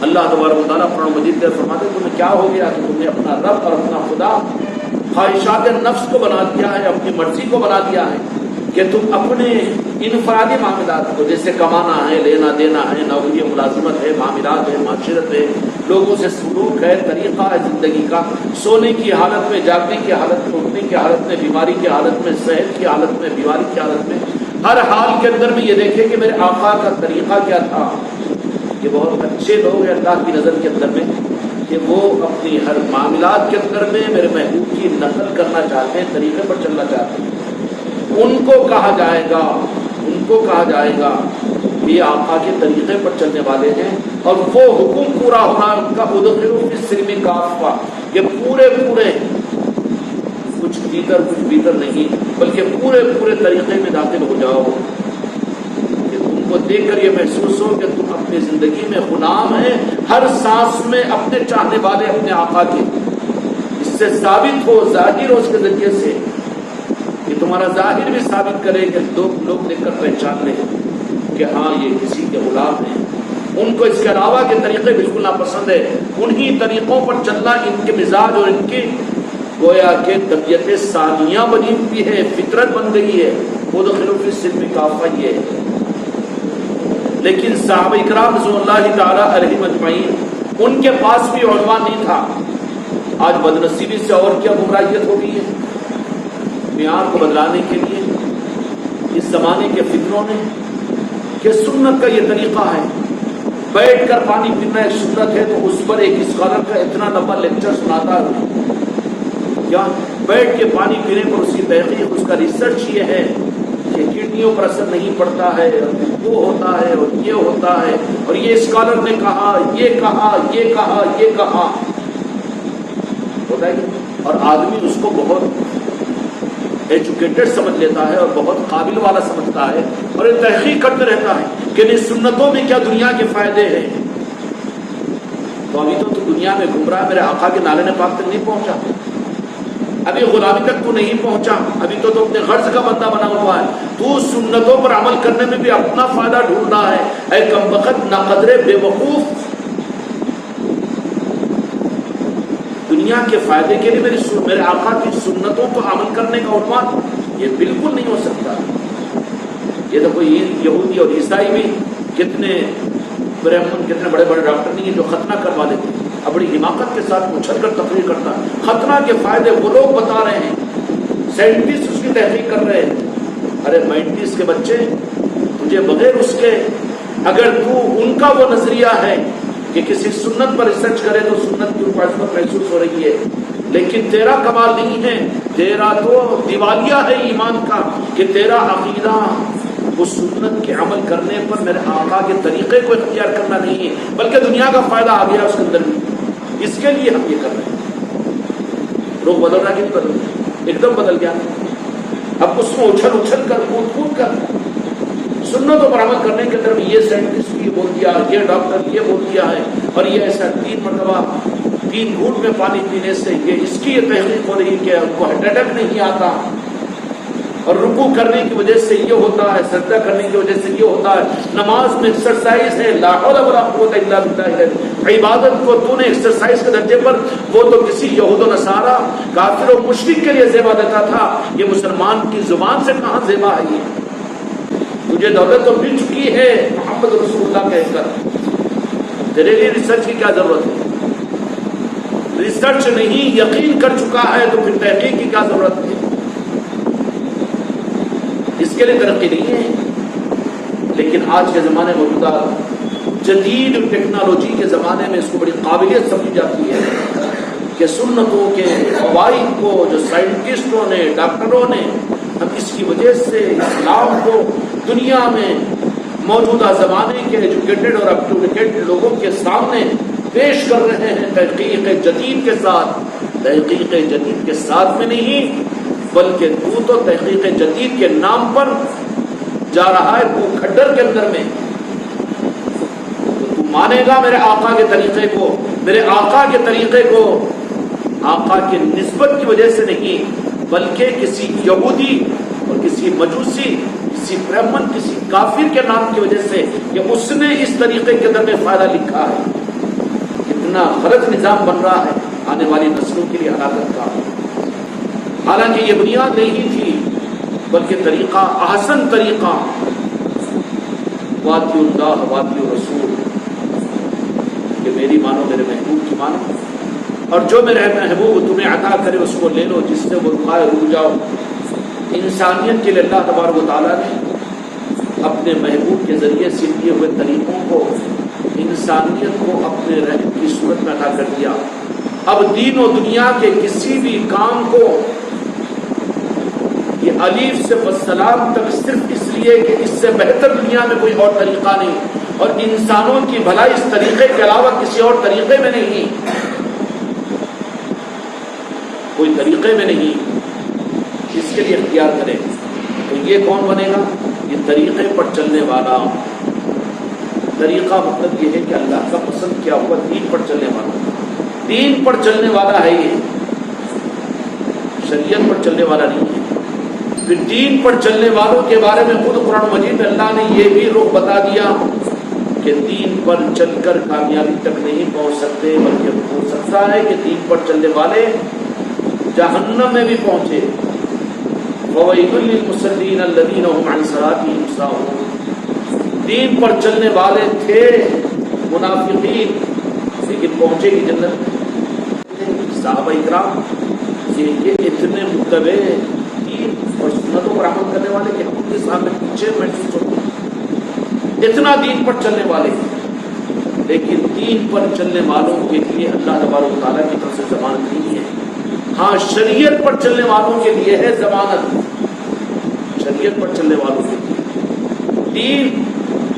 اللہ تبارک و تعالیٰ قرآن مجید میں فرماتے ہیں تمہیں کیا ہو گیا کہ تم نے اپنا رب اور اپنا خدا خواہشات نفس کو بنا دیا ہے، اپنی مرضی کو بنا دیا ہے کہ تم اپنے انفرادی معاملات کو، جیسے کمانا ہے، لینا دینا ہے، نوکری ملازمت ہے، معاملات ہے، معاشرت ہے، لوگوں سے سلوک ہے، طریقہ ہے زندگی کا، سونے کی حالت میں، جاگنے کی حالت میں، اٹھنے کی حالت میں، بیماری کی حالت میں، صحت کی حالت میں، بیماری کی حالت میں، ہر حال کے اندر میں یہ دیکھیں کہ میرے آقا کا طریقہ کیا تھا. یہ بہت اچھے لوگ ہیں اللہ کی نظر کے اندر میں کہ وہ اپنی ہر معاملات کے اندر میں میرے محبوب کی نقل کرنا چاہتے ہیں، طریقے پر چلنا چاہتے ہیں. ان کو کہا جائے گا کہ یہ آقا کے طریقے پر چلنے والے ہیں، اور وہ حکم پورا ہونا ان کا ادخلوا فی السلم کافہ، یہ پورے کچھ بھیتر نہیں بلکہ پورے طریقے میں داخل ہو جاؤ کہ تم کو دیکھ کر یہ محسوس ہو کہ تم اپنی زندگی میں غلام ہیں، ہر سانس میں اپنے چاہنے والے اپنے آقا کے. اس سے ثابت ہو، ظاہر ہو اس کے ذریعے سے کہ تمہارا ظاہر بھی ثابت کرے کہ لوگ دیکھ کر پہچان لیں کہ ہاں یہ کسی کے غلام ہیں. ان کو اس کے علاوہ کے طریقے بالکل ناپسند ہے. انہی طریقوں پر چلنا ان کے مزاج اور ان کی گویا کہ طبیعت ثانیہ بنی ہوئی ہے، فطرت بن گئی ہے. ادخلوا فی السلم کافہ یہ ہے. لیکن صحابہ کرام رضوان اللہ تعالی علیہم اجمعین ان کے پاس بھی عنوان نہیں تھا. آج بدنصیبی سے اور کیا گمراہیت ہو گئی ہے. معیار کو بدلانے کے لیے اس زمانے کے فتنوں نے کہ سنت کا یہ طریقہ ہے، بیٹھ کر پانی پینا ایک سنت ہے، تو اس پر ایک اسکالر کا اتنا لمبا لیکچر سناتا ہے. کیا بیٹھ کے پانی پینے پر اس کی تحقیق، اس کا ریسرچ یہ ہے کہ کڈنیوں پر اثر نہیں پڑتا ہے، وہ ہوتا ہے اور یہ ہوتا ہے، اور یہ اسکالر نے کہا، یہ کہا، یہ کہا، یہ کہا ہوتا ہے. اور آدمی اس کو بہت ایجوکیٹڈ سمجھ لیتا ہے اور بہت قابل والا سمجھتا ہے، اور یہ تحقیق کرتے رہتا ہے کہ ان سنتوں میں کیا دنیا کے فائدے ہیں. تو ابھی تو دنیا میں گھوم رہا ہے، میرے آقا کے نالے پاک تک نہیں پہنچا، ابھی غلامی تک تو نہیں پہنچا، ابھی تو اپنے غرض کا بندہ بنا ہوا ہے. تو سنتوں پر عمل کرنے میں بھی اپنا فائدہ ڈھونڈ رہا ہے. اے کمبخت، ناقدر، بے وقوف. دنیا کے فائدے کے لیے میرے آقا کی سنتوں پر عمل کرنے کا عنوان یہ بالکل نہیں ہو سکتا. یہ تو کوئی یہودی اور عیسائی بھی کتنے کتنے بڑے بڑے ڈاکٹر نہیں ہیں جو ختنہ کروا دیتے ہیں، اب بڑی حماقت کے ساتھ اچھل کر تقریر کرتا ہے. ختنہ کے فائدے وہ لوگ بتا رہے ہیں، سائنٹسٹ اس کی تحقیق کر رہے ہیں. ارے مائنٹیس کے بچے، تجھے بغیر اس کے اگر تو ان کا وہ نظریہ ہے کہ کسی سنت پر ریسرچ کرے تو سنت کی عظمت محسوس ہو رہی ہے، لیکن تیرا کمال نہیں ہے، تیرا تو دیوالیہ ہے ایمان کا کہ تیرا عقیدہ اس سنت کے عمل کرنے پر میرے آقا کے طریقے کو اختیار کرنا نہیں ہے، بلکہ دنیا کا فائدہ آ گیا اس کے اندر بھی. اس کے لیے ہم یہ کر رہے ہیں. لوگ بدل رہا کہ نہیں بدل رہا؟ ایک دم بدل گیا. اب اس میں اچھل کر کود کر سنتوں پر عمل کرنے کے اندر بھی یہ سائنٹسٹ یہ بول دیا، یہ ڈاکٹر یہ بول دیا ہے، اور یہ ایسا 3 مرتبہ 3 گھونٹ میں پانی پینے سے یہ اس کی یہ تحقیق ہو رہی کہ ان کو ہارٹ اٹیک نہیں آتا، اور رکوع کرنے کی وجہ سے یہ ہوتا ہے، سجدہ کرنے کی وجہ سے یہ ہوتا ہے. نماز میں ایکسرسائز ہے، لا حول ولا قوت الا باللہ ہے. عبادت کو تو نے ایکسرسائز کے درجے پر، وہ تو کسی یہود و نصارہ کافر و مشرک کے لیے زیبا دیتا تھا، یہ مسلمان کی زبان سے کہاں زیبا ہے. یہ تجھے دولت تو مل چکی ہے محمد رسول اللہ کہہ کر، تیرے لیے ریسرچ کی کیا ضرورت ہے؟ ریسرچ نہیں، یقین کر چکا ہے تو پھر تحقیق کی کیا ضرورت ہے؟ اس کے لیے ترقی نہیں ہے. لیکن آج کے زمانے موجودہ جدید ٹیکنالوجی کے زمانے میں اس کو بڑی قابلیت سمجھی جاتی ہے کہ سنتوں کے فوائد کو جو سائنٹسٹوں نے، ڈاکٹروں نے، ہم اس کی وجہ سے اسلام کو دنیا میں موجودہ زمانے کے ایجوکیٹڈ اور اپ ٹو ڈیٹ لوگوں کے سامنے پیش کر رہے ہیں تحقیق جدید کے ساتھ. تحقیق جدید کے ساتھ میں نہیں، بلکہ تو تحقیق جدید کے نام پر جا رہا ہے تو کھڈر کے اندر میں. تو مانے گا میرے آقا کے طریقے کو، میرے آقا کے طریقے کو آقا کی نسبت کی وجہ سے نہیں، بلکہ کسی یہودی اور کسی مجوسی، کسی برہمن، کسی کافر کے نام کی وجہ سے کہ اس نے اس طریقے کے اندر میں فائدہ لکھا ہے. اتنا غلط نظام بن رہا ہے آنے والی نسلوں کے لیے ہلاکت کا. حالانکہ یہ بنیاد نہیں تھی بلکہ طریقہ، احسن طریقہ واطیع اللہ واطیع رسول، کہ میری مانو میرے محبوب کی مانو، اور جو میرے محبوب تمہیں عطا کرے اس کو لے لو، جس سے وہ رکھائے رک جاؤ. انسانیت کے لیے اللہ تبارک و تعالیٰ نے اپنے محبوب کے ذریعے سے دیے ہوئے طریقوں کو انسانیت کو اپنے رحم کی صورت میں عطا کر دیا. اب دین و دنیا کے کسی بھی کام کو یہ الف سے والسلام تک صرف اس لیے کہ اس سے بہتر دنیا میں کوئی اور طریقہ نہیں، اور انسانوں کی بھلائی اس طریقے کے علاوہ کسی اور طریقے میں نہیں، کوئی طریقے میں نہیں، اس کے لیے اختیار کریں. تو یہ کون بنے گا؟ یہ طریقے پر چلنے والا. طریقہ مطلب یہ ہے کہ اللہ کا پسند کیا ہوا دین پر چلنے والا، دین پر چلنے والا ہے، یہ شریعت پر چلنے والا نہیں ہے. پھر دین پر چلنے والوں کے بارے میں خود قرآن مجید میں اللہ نے یہ بھی رخ بتا دیا کہ دین پر چل کر کامیابی تک نہیں پہنچ سکتے، بلکہ ہو سکتا ہے کہ دین پر چلنے والے جہنم میں بھی پہنچے. وَوَيْلٌ لِّلْمُصَلِّينَ الَّذِينَ هُمْ عَنْ صَلَاتِهِمْ سَاهُونَ. دین پر چلنے والے تھے منافقین، لیکن پہنچے گی جنت. صحابہ اکرام یہ اتنے متبع دین اور سنتوں پر عمل کرنے والے کہ ان کے سامنے پیچھے محسوس ہوتے، اتنا دین پر چلنے والے. لیکن دین پر چلنے والوں کے لیے اللہ تبارک و تعالیٰ کی طرف سے ضمانت نہیں ہے. ہاں شریعت پر چلنے والوں کے لیے ہے ضمانت، شریعت پر چلنے والوں کے لیے. دین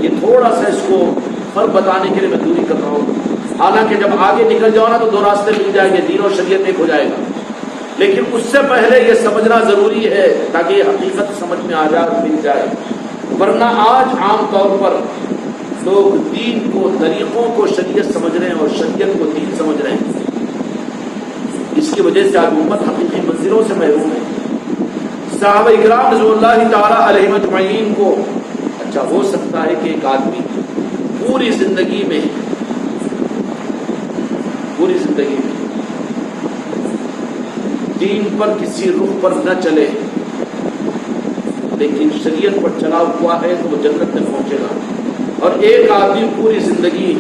یہ تھوڑا سا اس کو فرق بتانے کے لیے میں دوری کر رہا ہوں، حالانکہ جب آگے نکل جاؤ نا تو دو راستے مل جائیں گے، دین اور شریعت ایک ہو جائے گا. لیکن اس سے پہلے یہ سمجھنا ضروری ہے تاکہ یہ حقیقت سمجھ میں آ جائے، مل جائے. ورنہ آج عام طور پر لوگ دین کو، طریقوں کو شریعت سمجھ رہے ہیں اور شریعت کو دین سمجھ رہے ہیں. اس کی وجہ سے آج امت حقیقی منزلوں سے محروم ہے. صحابہ اکرام رضوان اللہ تعالیٰ علیہ اجمعین کو اچھا ہو سکتا ہے کہ ایک آدمی پوری زندگی میں دین پر کسی رخ پر نہ چلے، لیکن شریعت پر چلا ہوا ہے تو وہ جنت میں پہنچے گا. اور ایک آدمی پوری زندگی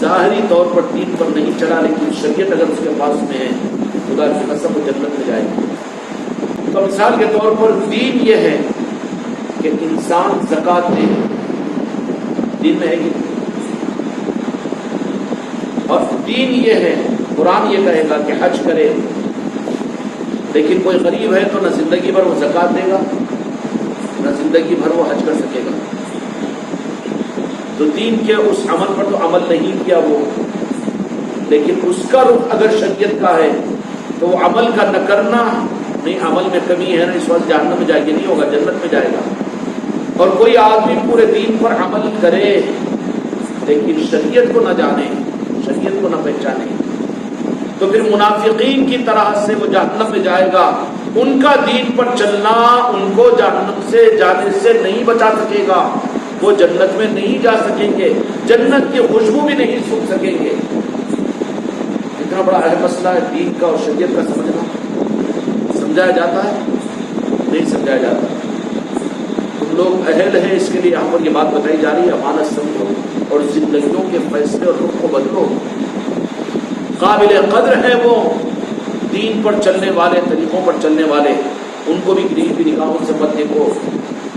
ظاہری طور پر دین پر نہیں چلا لیکن شریعت اگر اس کے پاس میں ہے، خدا کی قسم وہ جنت میں جائے گا. تو مثال کے طور پر دین یہ ہے کہ انسان زکوٰۃ دے، دین میں ہے کہ، اور دین یہ ہے، قرآن یہ کہے گا کہ حج کرے، لیکن کوئی غریب ہے تو نہ زندگی بھر وہ زکوٰۃ دے گا نہ زندگی بھر وہ حج کر سکے گا. تو دین کے اس عمل پر تو عمل نہیں کیا وہ، لیکن اس کا رخ اگر شریعت کا ہے تو وہ عمل کا نہ کرنا، نہیں عمل میں کمی ہے نا اس وقت جہنم میں جائے گی، نہیں ہوگا جنت میں جائے گا. اور کوئی آدمی پورے دین پر عمل کرے لیکن شریعت کو نہ جانے، شریعت کو نہ پہچانے، تو پھر منافقین کی طرح سے وہ جہنم میں جائے گا. ان کا دین پر چلنا ان کو جہنم سے جانے سے نہیں بچا سکے گا، وہ جنت میں نہیں جا سکیں گے، جنت کی خوشبو بھی نہیں سن سکیں گے. اتنا بڑا اہم مسئلہ ہے دین کا اور شریعت کا سمجھنا. سمجھایا جاتا ہے؟ نہیں سمجھایا جاتا. تم لوگ اہل ہیں، اس کے لیے یہاں پر یہ بات بتائی جا رہی ہے، امانت سمجھو اور زندگیوں کے فیصلے اور رخ کو بدلو. قابل قدر ہے وہ دین پر چلنے والے، طریقوں پر چلنے والے، ان کو بھی گریب کی نگاہوں سے مت دیکھو.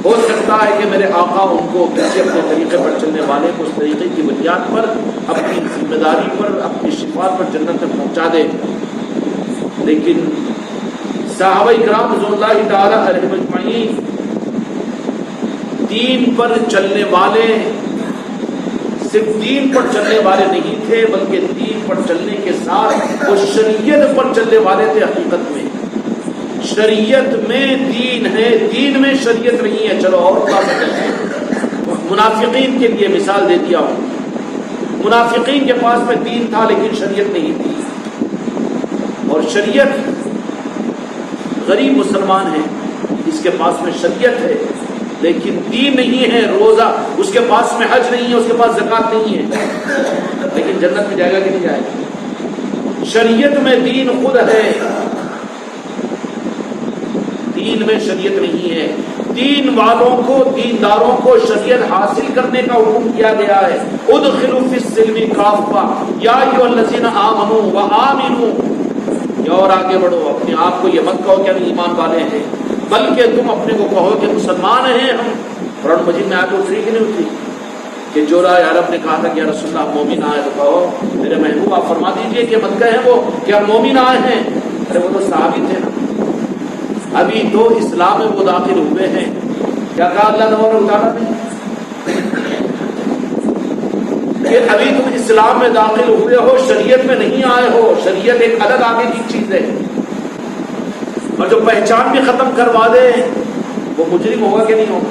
ہو سکتا ہے کہ میرے آقا ان کو کسی اپنے طریقے پر چلنے والے کو اس طریقے کی بنیاد پر اپنی ذمہ داری پر، اپنی شفاعت پر جنت تک پہنچا دے. لیکن صحابہ اکرام رضوان اللہ تعالیٰ علیہ اجمعین دین پر چلنے والے صرف دین پر چلنے والے نہیں تھے، بلکہ دین پر چلنے کے ساتھ وہ شریعت پر چلنے والے تھے. حقیقت میں شریعت میں دین ہے، دین میں شریعت نہیں ہے. چلو اور بات کرتے ہیں. منافقین کے لیے مثال دے دیا ہوں. منافقین کے پاس میں دین تھا لیکن شریعت نہیں تھی، اور شریعت غریب مسلمان ہے، اس کے پاس میں شریعت ہے لیکن دین نہیں ہے، روزہ اس کے پاس میں حج نہیں ہے، اس کے پاس زکوٰۃ نہیں ہے، لیکن جنت میں جائے گا کہ نہیں جائے گا؟ شریعت میں دین خود ہے، دین میں شریعت نہیں ہے۔ دین والوں کو، دینداروں کو شریعت حاصل کرنے کا حکم کیا گیا ہے۔ ادخلوا فی السلم کافہ یا ایھا الذین آمنوا وآمنوا، یا اور آگے بڑھو، اپنے آپ کو یہ مت کہو کہ ہم ایمان والے ہیں، بلکہ تم اپنے کو کہو کہ مسلمان ہیں ہم۔ قرآن مجید میں آیت اتری کہ نہیں اتری کہ جو رائے عرب نے کہا تھا کہ یا رسول اللہ مومن آئے، تو کہو میرے محبوب آپ فرما دیجئے کہ مت کہیں وہ کہ ہم مومن آئے ہیں۔ ارے وہ تو صحابی تھے نا، ابھی تو اسلام میں وہ داخل ہوئے ہیں۔ کیا کہا اللہ تبارک و تعالیٰ نے کہ ابھی تم اسلام میں داخل ہوئے ہو، شریعت میں نہیں آئے ہو، شریعت ایک الگ آگے کی چیز ہے۔ اور جو پہچان بھی ختم کروا دے وہ مجرم ہوگا کہ نہیں ہوگا؟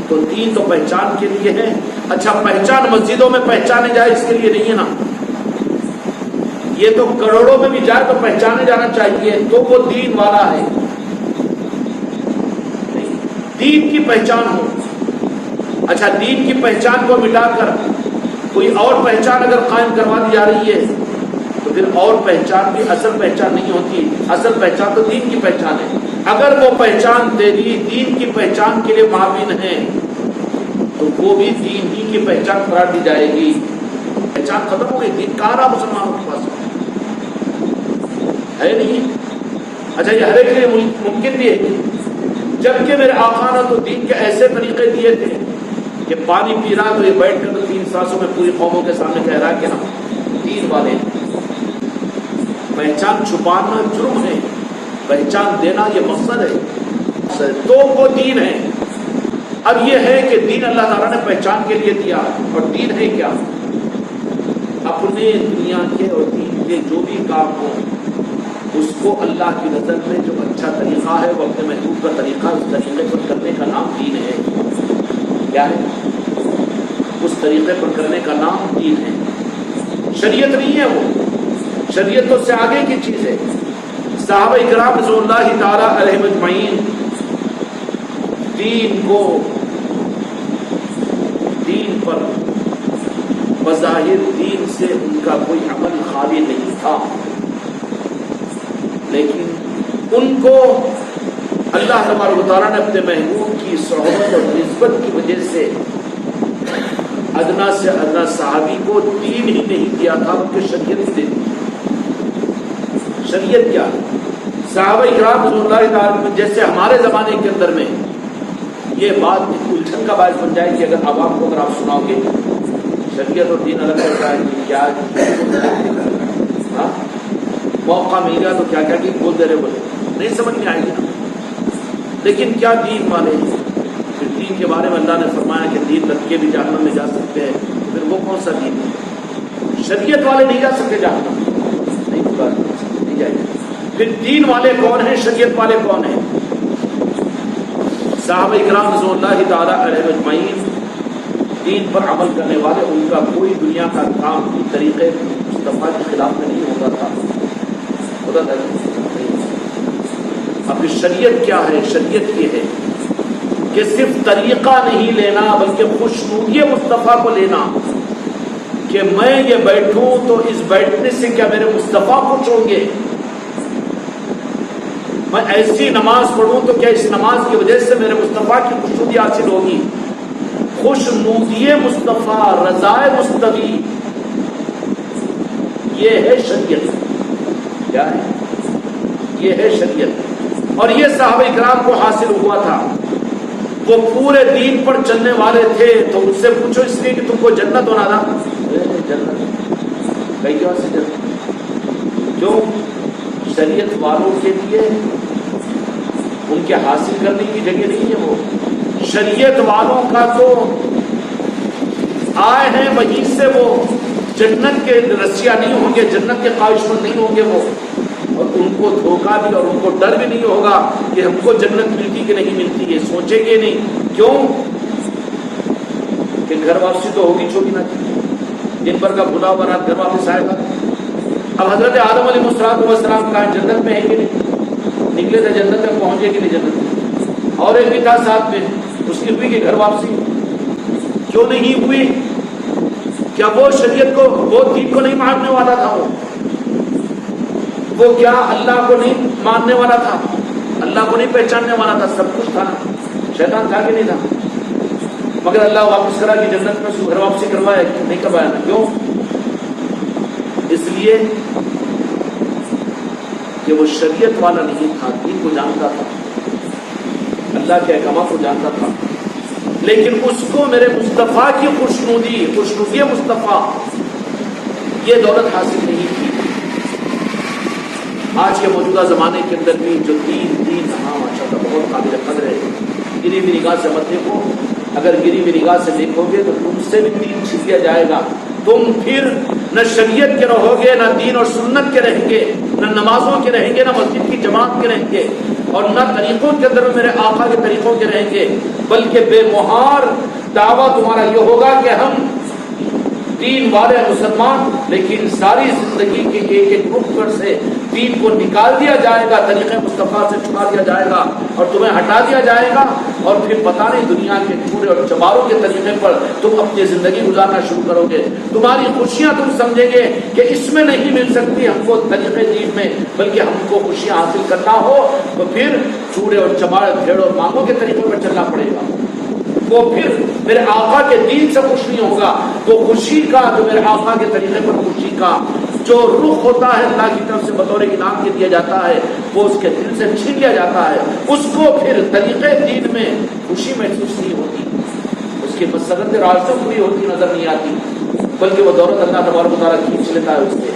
تو دین تو پہچان کے لیے ہے۔ اچھا پہچان مسجدوں میں پہچانے جائے اس کے لیے نہیں ہے نا، یہ تو کروڑوں میں بھی جائے تو پہچانے جانا چاہیے تو وہ دین والا ہے۔ دین کی پہچان ہو، اچھا دین کی پہچان کو مٹا کر کوئی اور پہچان اگر قائم کروا دی جا رہی ہے تو پھر اور پہچان بھی اصل پہچان نہیں ہوتی، اصل پہچان تو دین کی پہچان ہے۔ اگر وہ پہچان تیری دین کی پہچان کے لیے معاون ہے تو وہ بھی دین ہی کی پہچان قرار دی جائے گی۔ پہچان ختم ہو گئی، دین کہاں رہا مسلمانوں کے پاس؟ ہے نہیں۔ اچھا یہ ہر ایک کے لیے ممکن بھی ہے، جبکہ میرے آقا نے تو دین کے ایسے طریقے دیے تھے کہ پانی پی رہا تو یہ بیٹھ کر تو 3 سانسوں میں پوری قوموں کے سامنے کہہ رہا کہ ہم دین والے ہیں۔ پہچان چھپانا جرم ہے، پہچان دینا یہ مقصد ہے، تو وہ دین ہے۔ اب یہ ہے کہ دین اللہ تعالیٰ نے پہچان کے لیے دیا، اور دین ہے کیا؟ اپنے دنیا کے اور دین کے جو بھی کام ہو اس کو اللہ کی نظر میں جو اچھا طریقہ ہے وہ اپنے محبوب کا طریقہ، اس طریقے پر کرنے کا نام دین ہے۔ کیا ہے؟ اس طریقے پر کرنے کا نام دین ہے، شریعت نہیں ہے وہ، شریعت تو سے آگے کی چیز ہے۔ صحابہ اکرام رضوان اللہ تعالی علیہ اجمعین دین کو، دین پر بظاہر دین سے ان کا کوئی عمل خالی نہیں تھا، لیکن ان کو اللہ تبارک و تعالیٰ نے اپنے محبوب کی صحبت اور نسبت کی وجہ سے ادنا سے ادنا صحابی کو دین ہی نہیں دیا تھا بلکہ شریعت دے دی۔ شریعت کیا؟ صحابہ اکرام رضی اللہ تعالیٰ جیسے ہمارے زمانے کے اندر میں یہ بات الجھن کا باعث بن جائے کہ اگر عوام کو اگر آپ سناؤ گے شریعت اور دین الگ کرتا ہے کیا موقع مل گیا تو کیا کیا کہ بول دے رہے بولے نہیں سمجھ میں آئے گی نا۔ لیکن کیا دین والے پھر دین کے بارے میں اللہ نے فرمایا کہ دین رکھ کے بھی جہنم میں جا سکتے ہیں، پھر وہ کون سا دین ہے؟ شریعت والے نہیں جا سکتے جہنم، نہیں جائے گا۔ پھر دین والے کون ہیں، شریعت والے کون ہیں؟ صحابہ اکرام رضوان اللہ تعالی علیہ اجمعین دین پر عمل کرنے والے، ان کا کوئی دنیا کا کام کی طریقے مصطفیٰ کے خلاف میں نہیں ہوتا تھا، ہوتا تھا نہیں۔ اب شریعت کیا ہے؟ شریعت یہ ہے کہ صرف طریقہ نہیں لینا بلکہ خوشنودی مصطفیٰ کو لینا، کہ میں یہ بیٹھوں تو اس بیٹھنے سے کیا میرے مصطفیٰ خوش ہوں گے، میں ایسی نماز پڑھوں تو کیا اس نماز کی وجہ سے میرے مصطفیٰ کی خوشنودی حاصل ہوگی۔ خوشنودی مصطفیٰ، رضائے مصطفی، یہ ہے شریعت۔ کیا ہے؟ یہ ہے شریعت، اور یہ صحابہ اکرام کو حاصل ہوا تھا۔ وہ پورے دین پر چلنے والے تھے، تو ان سے پوچھو اس لیے کہ تم کو جنت ہونا تھا، جنت کئی جگہ سے جنت کیوں؟ شریعت والوں کے لیے ان کے حاصل کرنے کی جگہ نہیں ہے، وہ شریعت والوں کا تو آئے ہیں وہیں سے وہ جنت کے رسیا نہیں ہوں گے، جنت کے خواہشمند نہیں ہوں گے وہ، اور ان کو دھوکہ بھی اور ان کو ڈر بھی نہیں ہوگا کہ ہم کو جنت ملتی کہ نہیں ملتی ہے، سوچیں گے نہیں۔ کیوں؟ کہ گھر واپسی تو ہوگی چھوٹی نہ دن بھر کا بھلا ہوا رات گھر واپس آئے گا۔ اب حضرت آدم علیہ السلام کہاں جنت میں ہے کہ نہیں؟ نکلے تھے جنت میں، پہنچے کہ نہیں جنت میں؟ اور ایک بھی تھا ساتھ میں اس کی ہوئی کہ گھر واپسی؟ کیوں نہیں ہوئی؟ کیا وہ شریعت کو، وہ دین کو نہیں ماننے والا تھا؟ وہ کیا اللہ کو نہیں ماننے والا تھا؟ اللہ کو نہیں پہچاننے والا تھا؟ سب کچھ تھا، شیطان تھا کہ نہیں تھا؟ مگر اللہ واپس کرا کہ جنت میں اس کو گھر واپسی کروایا کہ نہیں کروایا؟ کیوں؟ اس لیے کہ وہ شریعت والا نہیں تھا، دین کو جانتا تھا، اللہ کے احکامات کو جانتا تھا، لیکن اس کو میرے مصطفیٰ کی خوشنودی مصطفیٰ یہ دولت حاصل نہیں کی۔ آج کے موجودہ زمانے کے اندر بھی جو دین ہاں ماشاءاللہ بہت قابل قدر ہے، گری ہوئی نگاہ سے مت دیکھو، اگر گری ہوئی نگاہ سے دیکھو گے تو تم سے بھی دین چھین لیا جائے گا، تم پھر نہ شریعت کے رہو گے، نہ دین اور سنت کے رہیں گے، نہ نمازوں کے رہیں گے، نہ مسجد کی جماعت کے رہیں گے، اور نہ طریقوں کے اندر میرے آقا کے طریقوں کے رہیں گے، بلکہ بے مہار دعویٰ تمہارا یہ ہوگا کہ ہم دین والے مسلمان، لیکن ساری زندگی کے ایک ایک رخ پر سے دین کو نکال دیا جائے گا، طریقے مصطفیٰ سے چھڑا دیا جائے گا اور تمہیں ہٹا دیا جائے گا، اور پھر پتہ نہیں دنیا کے چورے اور چماروں کے طریقے پر تم اپنی زندگی گزارنا شروع کرو گے۔ تمہاری خوشیاں تم سمجھیں گے کہ اس میں نہیں مل سکتی ہم کو طریقے دین میں، بلکہ ہم کو خوشیاں حاصل کرنا ہو تو پھر چورے اور چمار، بھیڑ اور مانگوں کے طریقے پر چلنا پڑے گا۔ وہ پھر میرے آقا کے دین سے خوش نہیں ہوگا، تو خوشی کا جو میرے آقا کے طریقے پر خوشی کا جو رخ ہوتا ہے اللہ کی طرف سے بطور انعام کے دیا جاتا ہے، وہ اس کے دل سے چھین لیا جاتا ہے، اس کو پھر طریقے دین میں خوشی محسوس نہیں ہوتی، اس کی مسرت راستہ پوری ہوتی نظر نہیں آتی، بلکہ وہ دولت اللہ تبارک و تعالیٰ کھینچ لیتا ہے اس سے،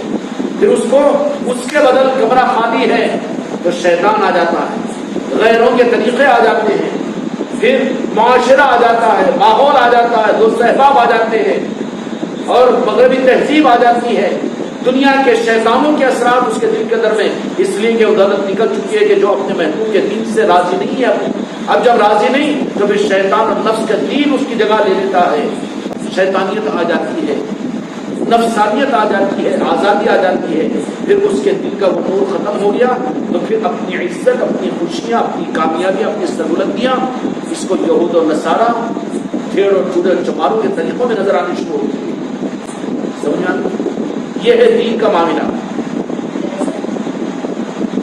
پھر اس کو اس کے بدل کمرہ خالی ہے تو شیطان آ جاتا ہے، غیروں کے طریقے آ جاتے ہیں، پھر معاشرہ آ جاتا ہے، ماحول آ جاتا ہے، دوست احباب آ جاتے ہیں، اور مغربی تہذیب آ جاتی ہے، دنیا کے شیطانوں کے اثرات اس کے دل کے اندر میں، اس لیے کہ وہ دولت نکل چکی ہے کہ جو اپنے محبوب کے دین سے راضی نہیں ہے، اب جب راضی نہیں تو پھر شیطان اور نفس کا دین اس کی جگہ لے لیتا ہے، شیطانیت آ جاتی ہے، نفسانیت آ جاتی ہے، آزادی آ جاتی ہے، پھر اس کے دل کا وہ نور ختم ہو گیا تو پھر اپنی عزت، اپنی خوشیاں، اپنی کامیابیاں، اپنی سربلندیاں اس کو یہود اور نصارہ، بھیڑ اور چورے اور چماروں کے طریقوں میں نظر آنی شروع ہوتی ہے۔ سمجھا؟ یہ ہے دین کا معاملہ۔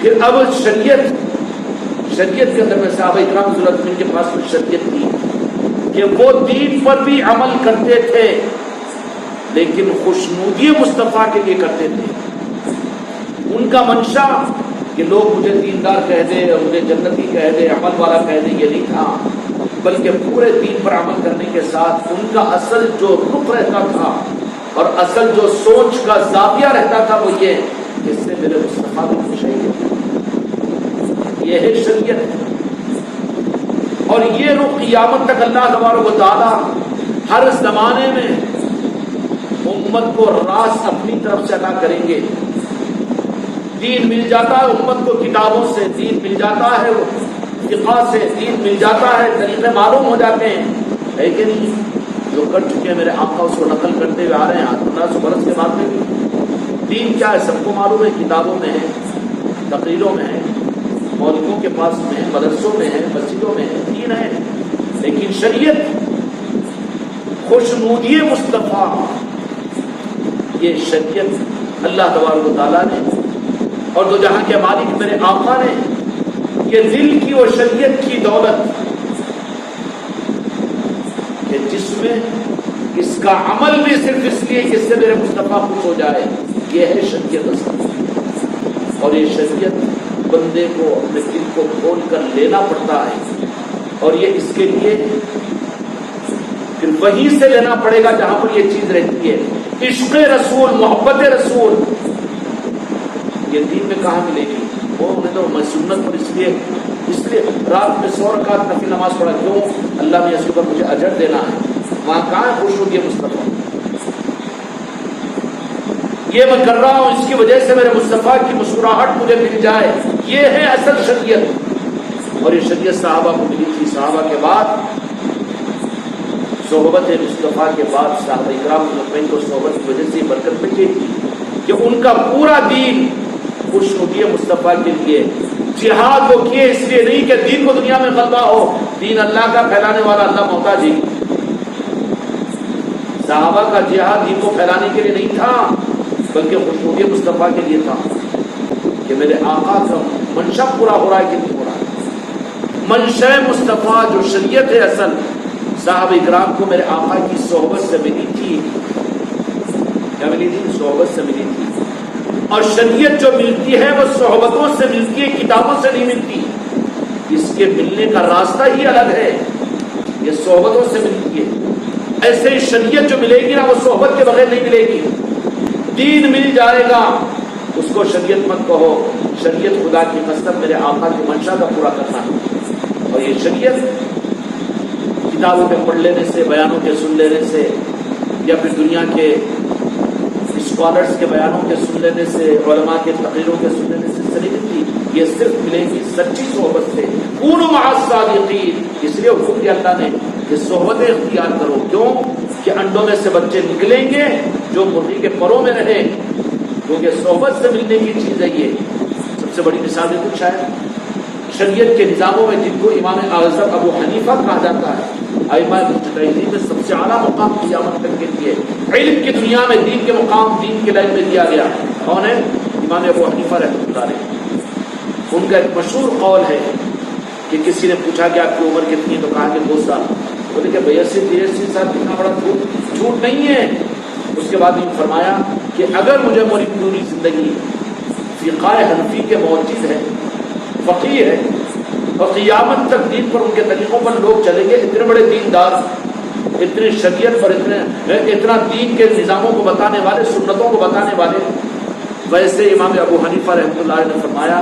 پھر اب شریعت کے اندر میں صحابہ اکرام رضی اللہ عنہم کے پاس کچھ شریعت تھی کہ وہ دین پر بھی عمل کرتے تھے، لیکن خوشنودی مصطفیٰ کے لیے کرتے تھے۔ ان کا منشا کہ لوگ مجھے دیندار کہہ دے اور مجھے جنتی کہہ دے، عمل والا کہہ دے، یہ نہیں تھا، بلکہ پورے دین پر عمل کرنے کے ساتھ ان کا اصل جو رخ رہتا تھا اور اصل جو سوچ کا زاویہ رہتا تھا وہ یہ کہ اس سے میرے مصطفیٰ بھی خوش ہے، یہ ہے شریعت۔ اور یہ رخ قیامت تک اللہ تبارک و تعالیٰ ہر زمانے میں امت کو راست اپنی طرف سے عطا کریں گے۔ دین مل جاتا ہے امت کو کتابوں سے، دین مل جاتا ہے فقہ سے، دین مل جاتا ہے، طریقے معلوم ہو جاتے ہیں، ہے کہ نہیں؟ جو کر چکے ہیں میرے آقا اس کو نقل کرتے ہوئے آ رہے ہیں 1500 برس کے بعد میں بھی۔ دین کیا ہے سب کو معلوم ہے، کتابوں میں ہے، تقریروں میں ہے، مولویوں کے پاس میں ہے، مدرسوں میں ہے، مسجدوں میں ہے، دین ہے، لیکن شریعت، خوشنودی مصطفیٰ، یہ شریعت اللہ تبارک و تعالیٰ نے اور دو جہاں کے مالک میرے آقا نے یہ دل کی اور شریعت کی دولت کہ جس میں اس کا عمل بھی صرف اس لیے کہ اس سے میرے مصطفیٰ خوش ہو جائے، یہ ہے شریعت اصل۔ اور یہ شریعت بندے کو اپنے دل کو کھول کر لینا پڑتا ہے، اور یہ اس کے لیے پھر وہیں سے لینا پڑے گا جہاں پر یہ چیز رہتی ہے۔ عشق رسول، محبت رسول، یہ دین میں کہاں ملے گی؟ وہ انہیں تو میں سنت پر اس لیے رات میں 100 رکعت نفل نماز پڑھا، کیوں؟ اللہ نے اس کے اوپر مجھے اجر دینا ہے، وہاں کہاں ہے خوشنودی مصطفیٰ؟ یہ میں کر رہا ہوں اس کی وجہ سے میرے مصطفیٰ کی مسکراہٹ مجھے مل جائے، یہ ہے اصل شریعت۔ اور یہ شریعت صحابہ کو ملی تھی، صحابہ کے بعد صحبت مصطفیٰ کے بعد صحابہ اکرام مجمعین کو صحبت کی وجہ سے برکت ملی تھی کہ ان کا پورا دین خوشنودی مصطفیٰ کے لیے، جہاد وہ کیے اس لیے نہیں کہ دین کو دنیا میں غلبہ ہو، دین اللہ کا پھیلانے والا اللہ محتاج ہی. صحابہ کا جہاد دین کو پھیلانے کے لیے نہیں تھا بلکہ خوشنودی مصطفیٰ کے لیے تھا کہ میرے آقا کا منشا پورا ہو رہا ہے کہ نہیں ہو رہا ہے. منشا مصطفیٰ جو شریعت ہے اصل صحابہ اکرام کو میرے آقا کی صحبت سے ملی تھی. کیا ملی تھی؟ صحبت سے ملی تھی. اور شریعت جو ملتی ہے وہ صحبتوں سے ملتی ہے، کتابوں سے نہیں ملتی. اس کے ملنے کا راستہ ہی الگ ہے، یہ صحبتوں سے ملتی ہے. ایسے ہی شریعت جو ملے گی نا وہ صحبت کے بغیر نہیں ملے گی. دین مل جائے گا اس کو شریعت مت کہو. شریعت خدا کی قسم میرے آقا کی منشا کا پورا کرنا ہے. اور یہ شریعت کتابوں میں پڑھ لینے سے، بیانوں کے سن لینے سے، یا پھر دنیا کے اسکالرس کے بیانوں کے سن لینے سے، علماء کے تقریروں کے سن لینے سے نہیں ملتی. یہ صرف ملے گی سچی صحبت سے. کونوا مع الصادقین. اس لیے حکم دیا اللہ نے کہ صحبتیں اختیار کرو. کیوں کہ انڈوں میں سے بچے نکلیں گے جو مرغی کے پروں میں رہے، کیونکہ صحبت سے ملنے کی چیز ہے. یہ سب سے بڑی مثال ہے کچھ ہے شریعت کے نظاموں میں جن کو امام اعظم ابو حنیفہ کہا جاتا ہے، ائمہ مجتہدین میں سب سے اعلیٰ مقام قیامت تک کے لیے علم کی دنیا میں دین کے مقام دین کے لائن میں دیا گیا. کون ہے؟ امام ابو حنیفہ رحمۃ اللہ علیہ. ان کا ایک مشہور قول ہے کہ کسی نے پوچھا کہ آپ کی عمر کتنی ہے تو کہا کہ 2 سال. بولے کہ 82-83 سال کتنا بڑا جھوٹ نہیں ہے. اس کے بعد یہ فرمایا کہ اگر مجھے میری پوری زندگی فقہ حنفی کے موجود ہے، فقیہ ہے، اور قیامت تک دین پر ان کے طریقوں پر لوگ چلیں گے، اتنے بڑے دیندار، اتنے شریعت پر اتنا دین کے نظاموں کو بتانے والے، سنتوں کو بتانے والے. ویسے امام ابو حنیفہ رحمۃ اللہ علیہ نے فرمایا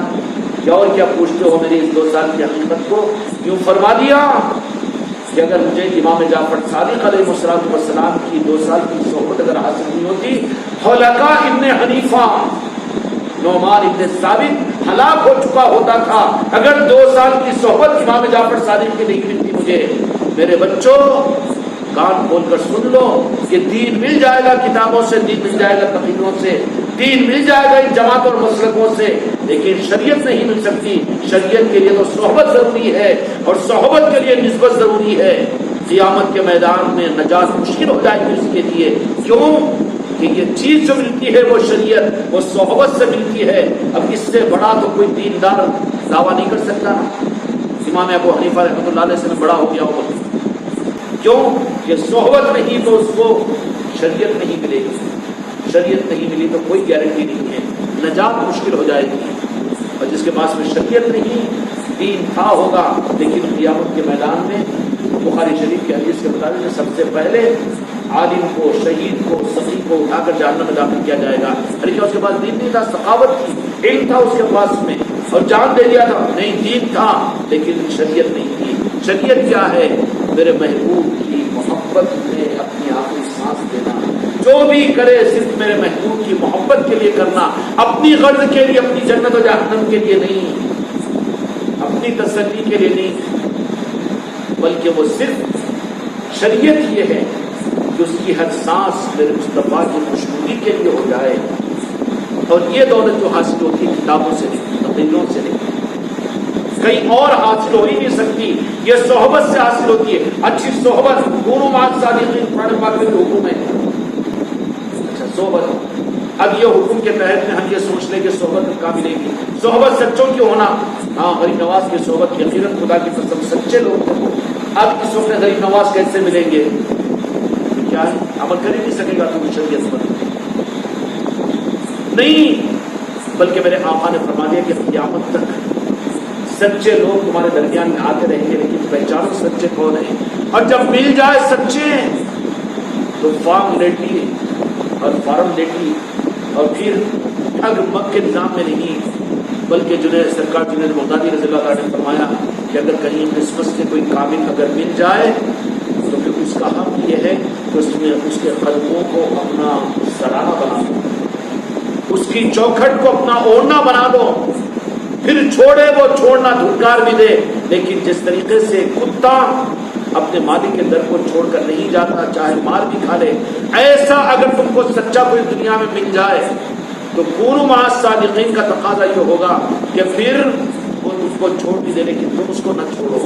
کہ اور کیا پوچھتے ہو میری اس 2 سال کی حقیقت کو. یوں فرما دیا کہ اگر مجھے امام جعفر صادق علیہ السلام کی 2 سال کی صحبت اگر حاصل نہیں ہوتی، خلقاء ابن حنیفہ نعمان ابن ثابت ہلاک ہو چکا ہوتا تھا اگر 2 سال کی صحبت امام جعفر صادق کی نہیں ملتی مجھے. میرے بچوں کان کھول کر سن لو کہ دین مل جائے گا کتابوں سے، دین مل جائے گا تقریروں سے، دین مل جائے گا ان جماعت اور مسلکوں سے، لیکن شریعت نہیں مل سکتی. شریعت کے لیے تو صحبت ضروری ہے، اور صحبت کے لیے نسبت ضروری ہے. قیامت کے میدان میں نجات مشکل ہو جائے گی اس کے لیے. کیوں کہ یہ چیز جو ملتی ہے وہ شریعت، وہ صحبت سے ملتی ہے. اب اس سے بڑا تو کوئی دیندار دعویٰ نہیں کر سکتا. امام ابو حنیفہ رحمۃ اللہ علیہ سے بڑا ہو گیا ہوگا. کیوں کہ صحبت نہیں تو اس کو شریعت نہیں ملے گی. شریعت نہیں ملی تو کوئی گارنٹی نہیں ہے، نجات مشکل ہو جائے گی. اور جس کے پاس میں شریعت نہیں، دین تھا ہوگا لیکن قیامت کے میدان میں بخاری شریف کے حدیث کے مطابق سب سے پہلے عالم کو، شہید کو، سخی کو اٹھا کر جہنم میں داخل کیا جائے گا. لیکن اس کے پاس دین نہیں تھا، ثقافت تھی، علم تھا اس کے پاس میں اور جان دے دیا تھا. نہیں، دین تھا لیکن شریعت نہیں تھی. شریعت کیا ہے؟ میرے محبوب کی محبت میں اپنی آخری سانس دینا. جو بھی کرے صرف میرے محبوب کی محبت کے لیے کرنا، اپنی غرض کے لیے، اپنی جنت و جہنم کے لیے نہیں، اپنی تسلی کے لیے نہیں، بلکہ وہ صرف شریعت یہ ہے کہ اس کی ہر سانس میرے مصطفیٰ کی خوشبودی کے لیے ہو جائے. اور یہ دولت جو حاصل ہوتی ہے کتابوں سے نہیں، تقریروں سے نہیں، کہیں اور حاصل ہو ہی نہیں سکتی. یہ صحبت سے حاصل ہوتی ہے. اچھی صحبت کونوا مع الصادقین قرآن پاک میں حکم ہے. اچھا صحبت، اب یہ حکم کے تحت میں ہم یہ سوچ لیں کہ صحبت کہاں ملے گی؟ صحبت سچوں کی ہونا. ہاں، غریب نواز کی صحبت یقیناً خدا کی قسم سچے لوگ تھے. اب اس وقت غریب نواز کیسے ملیں گے؟ کیا ہے؟ عمل کر ہی نہیں سکے گا تم شریعت پر نہیں. بلکہ میرے آقا نے فرما دیا کہ قیامت تک سچے لوگ تمہارے درمیان میں آتے رہیں گے، لیکن پہچانو سچے کون ہیں. اور جب مل جائے سچے تو فارم لیٹی اور فارم لیٹی، اور پھر ٹھگ مگ کے نظام میں نہیں، بلکہ جنید سرکار جنید بغدادی رضی اللہ عنہ نے فرمایا کہ اگر کہیں قسمت سے کوئی کامل اگر مل جائے تو پھر اس کا حق یہ ہے کہ اس میں اس کے قدموں کو اپنا سرانہ بنا دو، اس کی چوکھٹ کو اپنا اوڑھنا بنا دو. پھر چھوڑے وہ چھوڑنا، دھنکار بھی دے، لیکن جس طریقے سے کتا اپنے مالک کے در کو چھوڑ کر نہیں جاتا چاہے مار بھی کھا لے، ایسا اگر تم کو سچا کوئی دنیا میں مل جائے تو کونوا مع الصادقین کا تقاضا یہ ہوگا کہ پھر وہ تم کو چھوڑ بھی دے لیکن تم اس کو نہ چھوڑو.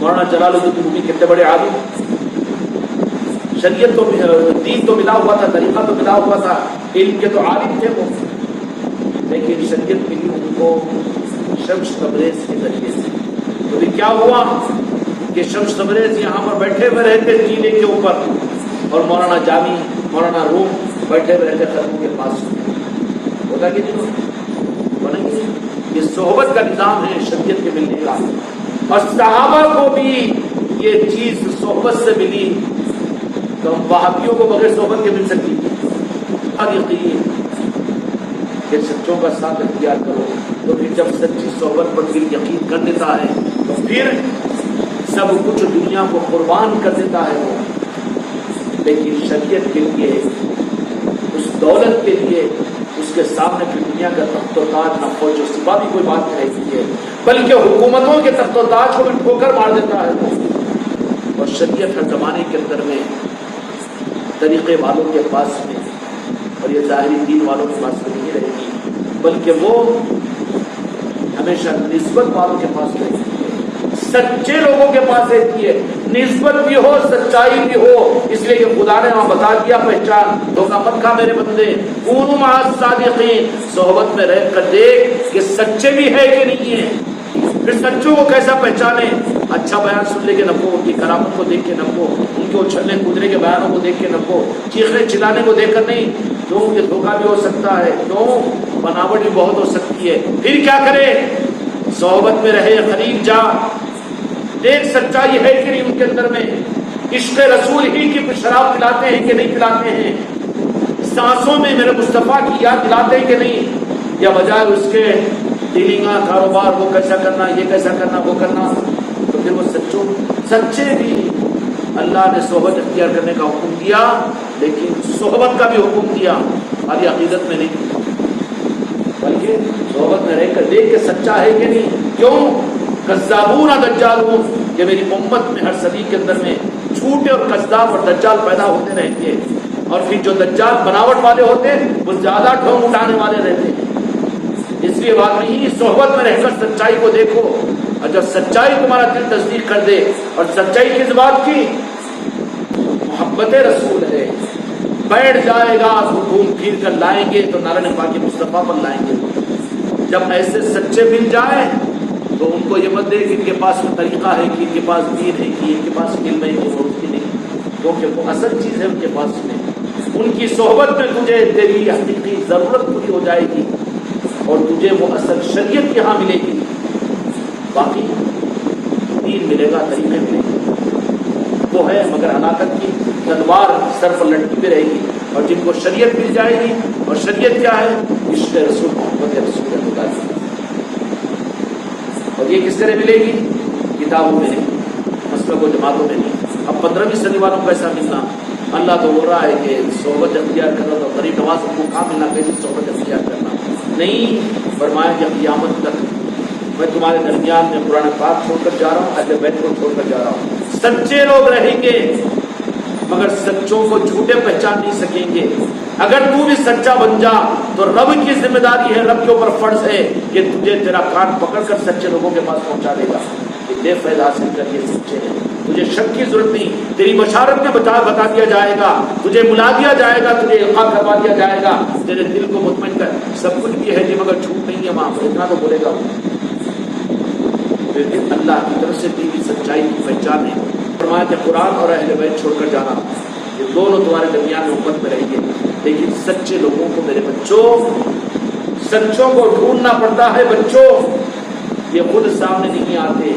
مولانا جلال الدین رومی کتنے بڑے عالم، شریعت تو دین تو ملا ہوا تھا، طریقہ تو ملا ہوا تھا، علم کے تو عالم تھے وہ، لیکن شریعت ملی ان کو شمس تبریز کے ذریعے سے۔ تو بھی کیا ہوا کہ شمس تبریز یہاں پر بیٹھے ہوئے رہتے ٹیلے کے اوپر، اور مولانا جامی مولانا روم بیٹھے ہوئے رہتے خطوں کے پاس۔ ہوتا کہ نہیں گے؟ یہ صحبت کا نظام ہے شریعت کے ملنے کا، اور صحابہ کو بھی یہ چیز صحبت سے ملی، تو ہم وہابیوں کو بغیر صحبت کے مل سکتی یقین کہ سچوں کا ساتھ اختیار کرو، تو پھر جب سچی صحبت پر دل یقین کر دیتا ہے تو پھر سب کچھ دنیا کو قربان کر دیتا ہے وہ، لیکن شریعت کے لیے، اس دولت کے لیے، اس کے سامنے پھر دنیا کا تخت و تاج نہ فوج و سپاہ بھی کوئی بات نہیں رہتی ہے، بلکہ حکومتوں کے تخت و تاج کو بھی ٹھوکر مار دیتا ہے وہ۔ اور شریعت ہر زمانے کے اندر میں طریقے والوں کے پاس میں، اور یہ ظاہری دین والوں کے پاس میں نہیں رہے گی، بلکہ وہ ہمیشہ نسبت والوں کے پاس رہتی ہے، سچے لوگوں کے پاس رہتی ہے، نسبت بھی ہو سچائی بھی ہو۔ اس لیے کہ خدا نے وہاں بتا دیا پہچان، دھوکہ مت کھا میرے بندے، کونوا مع الصادقین، صحبت میں رہ کر دیکھ کہ سچے بھی ہے کہ نہیں ہے۔ پھر سچوں کو کیسا پہچانے؟ اچھا بیان سن لے کے نپو، ان کی کرامت کو دیکھ کے نپو، ان کے اچھلنے کودنے کے بیانوں کو دیکھ کے نپو، چیخنے چلانے کو دیکھ کر نہیں، کیوں کہ دھوکہ بھی ہو سکتا ہے، کیوں بناوٹ بھی بہت ہو سکتی ہے۔ پھر کیا کرے؟ صحبت میں رہے، قریب جا، دیکھ سچائی ہے کہ نہیں ان کے اندر میں، عشق رسول ہی کی شراب پلاتے ہیں کہ نہیں پلاتے ہیں، سانسوں میں میرے مصطفیٰ کی یاد دلاتے ہیں کہ نہیں، یا بجائے اس کے ڈیلنگا کاروبار، وہ کیسا کرنا، یہ کیسا کرنا، وہ کرنا۔ تو پھر وہ سچے بھی اللہ نے صحبت اختیار کرنے کا حکم دیا، لیکن صحبت کا بھی حکم دیا، خالی عقیدت میں نہیں، بلکہ صحبت میں رہ کر دیکھ کے سچا ہے کہ نہیں۔ کیوں؟ کذابون دجالون، کہ میری امت میں ہر صدی کے اندر میں جھوٹے اور کذاب اور دجال پیدا ہوتے رہیں گے، اور پھر جو دجال بناوٹ والے ہوتے ہیں وہ زیادہ ڈھونگ اٹھانے والے رہتے ہیں۔ اس لیے بات نہیں، صحبت میں رہ کر سچائی کو دیکھو، اور جب سچائی تمہارا دل تصدیق کر دے، اور سچائی کس بات کی؟ محبت رسول ہے، بیٹھ جائے گا تو گھوم پھر کر لائیں گے تو نارن پاک مصطفیٰ پر لائیں گے۔ جب ایسے سچے مل جائیں تو ان کو یہ مت دے کہ ان کے پاس میں طریقہ ہے، کہ ان کے پاس دین ہے، کہ ان کے پاس علم ہے، کہ وہ اس کی نہیں، کیونکہ وہ اصل چیز ہے ان کے پاس میں۔ ان کی صحبت میں تجھے تیری حقیقی ضرورت پوری ہو جائے گی، اور تجھے وہ اصل شریعت یہاں ملے گی، باقی دین ملے گا، طریقے ملے گی، وہ ہے مگر ہلاکت کی تلوار سر پر لٹکی بھی رہے گی۔ اور جن کو شریعت مل جائے گی، اور شریعت کیا ہے؟ عشق رسول محمد رسول اللہ، اور یہ کس طرح ملے گی؟ کتابوں میں نہیں، مسلک و جماعتوں میں نہیں۔ اب 15ویں صدی والوں کو ایسا ملنا، اللہ تو بول رہا ہے کہ صحبت اختیار کرنا، تو غریب نواز کو کہاں ملنا، کیسی صحبت اختیار کرنا نہیں، فرمایا کہ قیامت تک میں تمہارے درمیان میں قرآن پاک چھوڑ کر جا رہا ہوں، اہل بیت کو چھوڑ کر جا رہا ہوں۔ سچے لوگ رہیں گے مگر سچوں کو جھوٹے پہچان نہیں سکیں گے۔ اگر تو بھی سچا بن جا تو رب کی ذمہ داری ہے، رب کے اوپر فرض ہے کہ تجھے تیرا کان پکڑ کر سچے لوگوں کے پاس پہنچا دے گا کہ دے فیض حاصل کر، یہ سچے ہیں، تجھے شک کی ضرورت نہیں، تیری بشارت میں بتا دیا جائے گا، تجھے ملا دیا جائے گا، تجھے القاء کروا دیا جائے گا، تیرے دل کو مطمئن کر سب کچھ بھی ہے جی، مگر جھوٹ نہیں ہے وہاں پر، اتنا تو بولے گا وہ۔ لیکن اللہ کی طرف سے دی ہوئی سچائی کی پہچان ہے۔ فرمایا کہ قرآن اور اہل بیت چھوڑ کر جانا، یہ دونوں تمہارے درمیان میں امت میں رہیں گے، لیکن سچے لوگوں کو میرے بچوں، سچوں کو ڈھونڈنا پڑتا ہے بچوں، یہ خود سامنے نہیں آتے،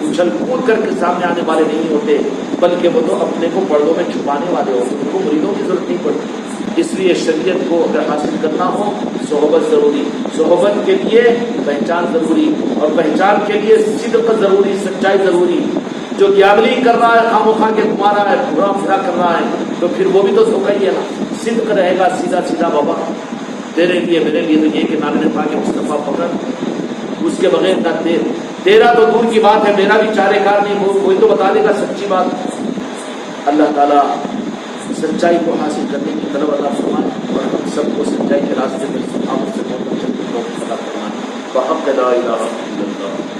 اچھل کود کر کے سامنے آنے والے نہیں ہوتے، بلکہ وہ تو اپنے کو پردوں میں چھپانے والے ہوتے، ان کو مریدوں کی ضرورت نہیں پڑتی۔ اس لیے شریعت کو اگر حاصل کرنا ہو، صحبت ضروری، صحبت کے لیے پہچان ضروری، اور پہچان کے لیے صدق ضروری، سچائی ضروری۔ جو گیابلی کر رہا ہے، خام و خواہ کے گھما رہا ہے، گھرا پھرا کر رہا ہے، تو پھر وہ بھی تو دھوکہ ہی ہے نا۔ صدق رہے گا، سیدھا سیدھا بابا تیرے لیے میرے لیے تو یہ کہ نارن پاک مصطفیٰ پکڑ، اس کے بغیر نہ تیرا تو دور کی بات ہے، میرا بھی چارے کار نہیں، وہی تو بتا دے گا سچی بات۔ اللہ تعالیٰ سچائی کو حاصل کرنے کی طلب عطا فرمائے، اور ہم سب کو سچائی کے راستے میں استقامت سے بہت اچھے لوگ عطا فرمائے۔ وحق لا الہ الا اللہ۔